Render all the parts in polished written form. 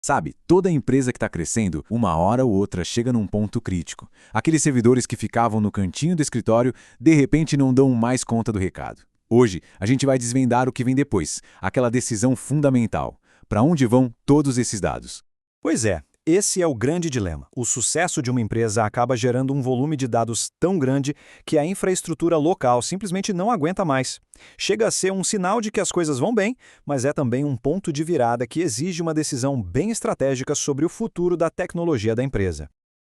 Sabe, toda empresa que está crescendo, uma hora ou outra chega num ponto crítico. Aqueles servidores que ficavam no cantinho do escritório, de repente não dão mais conta do recado. Hoje, a gente vai desvendar o que vem depois, aquela decisão fundamental. Para onde vão todos esses dados? Pois é, esse é o grande dilema. O sucesso de uma empresa acaba gerando um volume de dados tão grande que a infraestrutura local simplesmente não aguenta mais. Chega a ser um sinal de que as coisas vão bem, mas é também um ponto de virada que exige uma decisão bem estratégica sobre o futuro da tecnologia da empresa.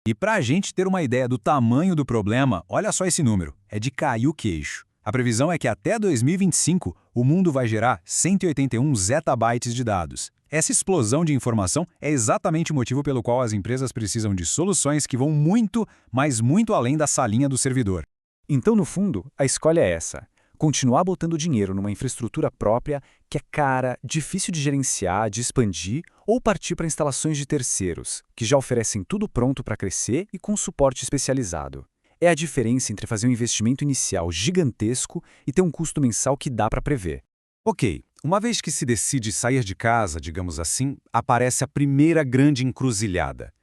E para a gente ter uma ideia do tamanho do problema, olha só esse número, é de cair o queixo. A previsão é que até 2025 o mundo vai gerar 181 zettabytes de dados. Essa explosão de informação é exatamente o motivo pelo qual as empresas precisam de soluções que vão muito, mas muito além da salinha do servidor. Então, no fundo, a escolha é essa: continuar botando dinheiro numa infraestrutura própria que é cara, difícil de gerenciar, de expandir, ou partir para instalações de terceiros, que já oferecem tudo pronto para crescer e com suporte especializado. É a diferença entre fazer um investimento inicial gigantesco e ter um custo mensal que dá para prever. Ok, uma vez que se decide sair de casa, digamos assim, aparece a primeira grande encruzilhada.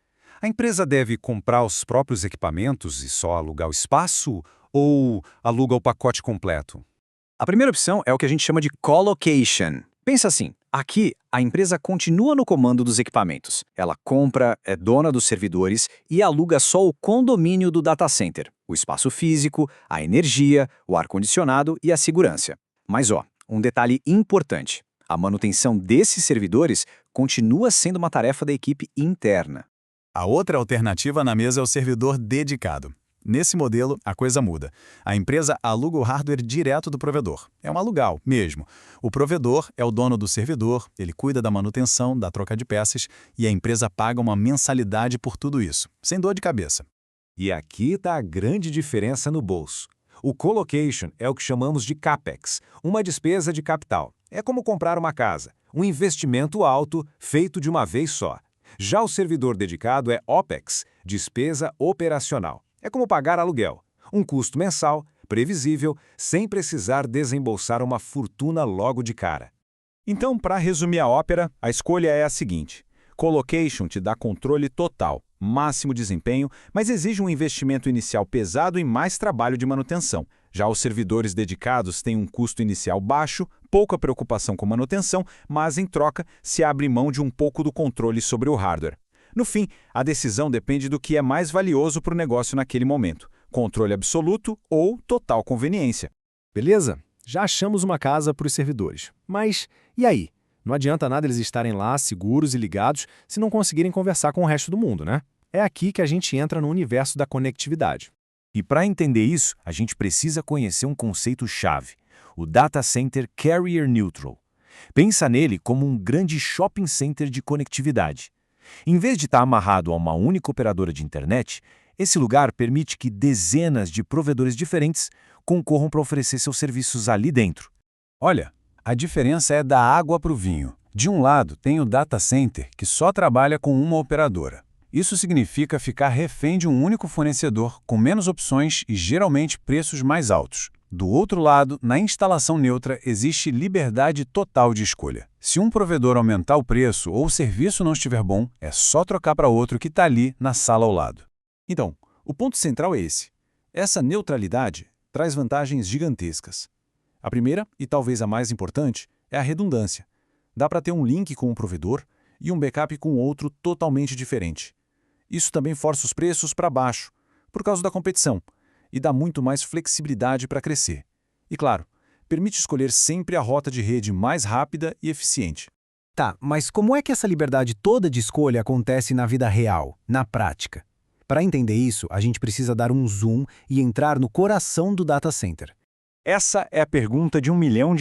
A empresa deve comprar os próprios equipamentos e só alugar o espaço ou aluga o pacote completo? A primeira opção é o que a gente chama de colocation. Pensa assim, aqui a empresa continua no comando dos equipamentos. Ela compra, é dona dos servidores e aluga só o condomínio do data center, o espaço físico, a energia, o ar-condicionado e a segurança. Mas um detalhe importante: a manutenção desses servidores continua sendo uma tarefa da equipe interna. A outra alternativa na mesa é o servidor dedicado. Nesse modelo, a coisa muda. A empresa aluga o hardware direto do provedor. É um aluguel mesmo. O provedor é o dono do servidor, ele cuida da manutenção, da troca de peças e a empresa paga uma mensalidade por tudo isso, sem dor de cabeça. E aqui está a grande diferença no bolso. O colocation é o que chamamos de CAPEX, uma despesa de capital. É como comprar uma casa, um investimento alto feito de uma vez só. Já o servidor dedicado é OPEX, despesa operacional. É como pagar aluguel, um custo mensal, previsível, sem precisar desembolsar uma fortuna logo de cara. Então, para resumir a ópera, a escolha é a seguinte: colocation te dá controle total, máximo desempenho, mas exige um investimento inicial pesado e mais trabalho de manutenção. Já os servidores dedicados têm um custo inicial baixo, pouca preocupação com manutenção, mas em troca se abre mão de um pouco do controle sobre o hardware. No fim, a decisão depende do que é mais valioso para o negócio naquele momento: controle absoluto ou total conveniência. Beleza? Já achamos uma casa para os servidores. Mas e aí? Não adianta nada eles estarem lá seguros e ligados se não conseguirem conversar com o resto do mundo, né? É aqui que a gente entra no universo da conectividade. E para entender isso, a gente precisa conhecer um conceito-chave: o Data Center Carrier Neutral. Pensa nele como um grande shopping center de conectividade. Em vez de estar amarrado a uma única operadora de internet, esse lugar permite que dezenas de provedores diferentes concorram para oferecer seus serviços ali dentro. Olha, a diferença é da água para o vinho. De um lado, tem o data center, que só trabalha com uma operadora. Isso significa ficar refém de um único fornecedor, com menos opções e geralmente preços mais altos. Do outro lado, na instalação neutra, existe liberdade total de escolha. Se um provedor aumentar o preço ou o serviço não estiver bom, é só trocar para outro que está ali na sala ao lado. Então, o ponto central é esse. Essa neutralidade traz vantagens gigantescas. A primeira, e talvez a mais importante, é a redundância. Dá para ter um link com um provedor e um backup com outro totalmente diferente. Isso também força os preços para baixo, por causa da competição, e dá muito mais flexibilidade para crescer. E claro, permite escolher sempre a rota de rede mais rápida e eficiente. Tá, mas como é que essa liberdade toda de escolha acontece na vida real, na prática? Para entender isso, a gente precisa dar um zoom e entrar no coração do data center. Essa é a pergunta de $1 milhão,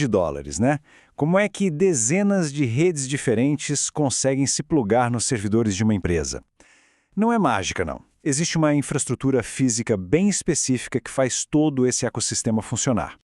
né? Como é que dezenas de redes diferentes conseguem se plugar nos servidores de uma empresa? Não é mágica, não. Existe uma infraestrutura física bem específica que faz todo esse ecossistema funcionar.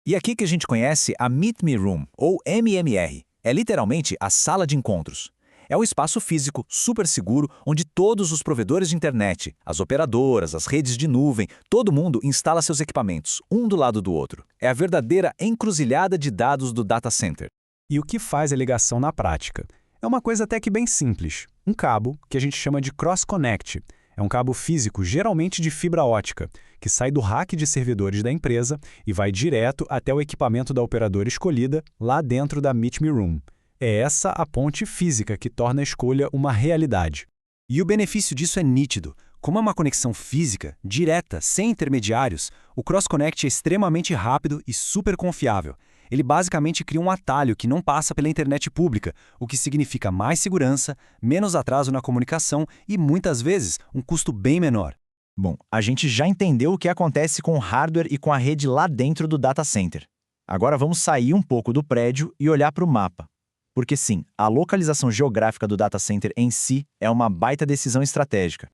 E aqui que a gente conhece a Meet Me Room, ou MMR. É literalmente a sala de encontros. É um espaço físico super seguro onde todos os provedores de internet, as operadoras, as redes de nuvem, todo mundo instala seus equipamentos, um do lado do outro. É a verdadeira encruzilhada de dados do data center. E o que faz a ligação na prática? É uma coisa até que bem simples. Um cabo que a gente chama de cross-connect. É um cabo físico, geralmente de fibra ótica, que sai do rack de servidores da empresa e vai direto até o equipamento da operadora escolhida, lá dentro da Meet Me Room. É essa a ponte física que torna a escolha uma realidade. E o benefício disso é nítido. Como é uma conexão física, direta, sem intermediários, o Cross Connect é extremamente rápido e super confiável. Ele basicamente cria um atalho que não passa pela internet pública, o que significa mais segurança, menos atraso na comunicação e, muitas vezes, um custo bem menor. Bom, a gente já entendeu o que acontece com o hardware e com a rede lá dentro do data center. Agora vamos sair um pouco do prédio e olhar para o mapa. Porque sim, a localização geográfica do data center em si é uma baita decisão estratégica.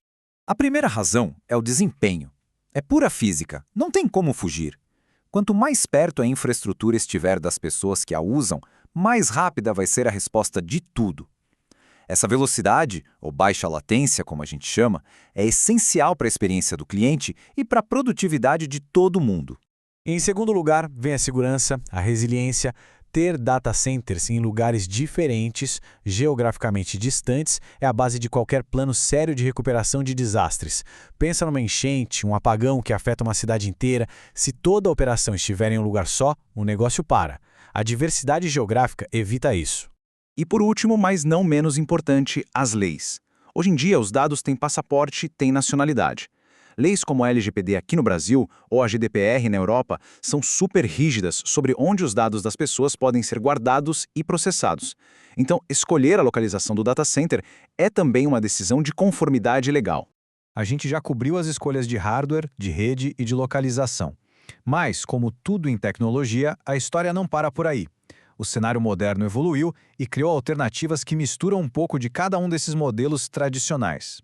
A primeira razão é o desempenho. É pura física, não tem como fugir. Quanto mais perto a infraestrutura estiver das pessoas que a usam, mais rápida vai ser a resposta de tudo. Essa velocidade, ou baixa latência, como a gente chama, é essencial para a experiência do cliente e para a produtividade de todo mundo. Em segundo lugar, vem a segurança, a resiliência. Ter data centers em lugares diferentes, geograficamente distantes, é a base de qualquer plano sério de recuperação de desastres. Pensa numa enchente, um apagão que afeta uma cidade inteira. Se toda a operação estiver em um lugar só, o negócio para. A diversidade geográfica evita isso. E por último, mas não menos importante, as leis. Hoje em dia, os dados têm passaporte, têm nacionalidade. Leis como a LGPD aqui no Brasil ou a GDPR na Europa são super rígidas sobre onde os dados das pessoas podem ser guardados e processados. Então, escolher a localização do data center é também uma decisão de conformidade legal. A gente já cobriu as escolhas de hardware, de rede e de localização. Mas, como tudo em tecnologia, a história não para por aí. O cenário moderno evoluiu e criou alternativas que misturam um pouco de cada um desses modelos tradicionais.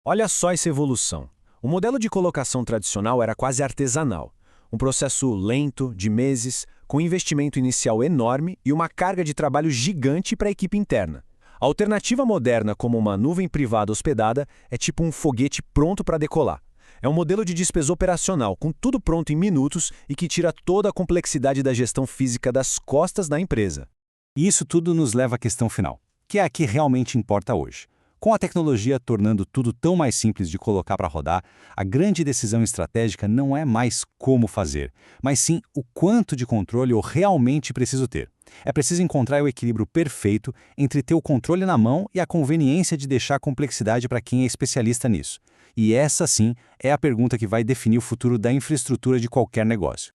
Olha só essa evolução. O modelo de colocação tradicional era quase artesanal. Um processo lento, de meses, com investimento inicial enorme e uma carga de trabalho gigante para a equipe interna. A alternativa moderna, como uma nuvem privada hospedada, é tipo um foguete pronto para decolar. É um modelo de despesa operacional, com tudo pronto em minutos e que tira toda a complexidade da gestão física das costas da empresa. E isso tudo nos leva à questão final, que é a que realmente importa hoje. Com a tecnologia tornando tudo tão mais simples de colocar para rodar, a grande decisão estratégica não é mais como fazer, mas sim o quanto de controle eu realmente preciso ter. É preciso encontrar o equilíbrio perfeito entre ter o controle na mão e a conveniência de deixar a complexidade para quem é especialista nisso. E essa, sim, é a pergunta que vai definir o futuro da infraestrutura de qualquer negócio.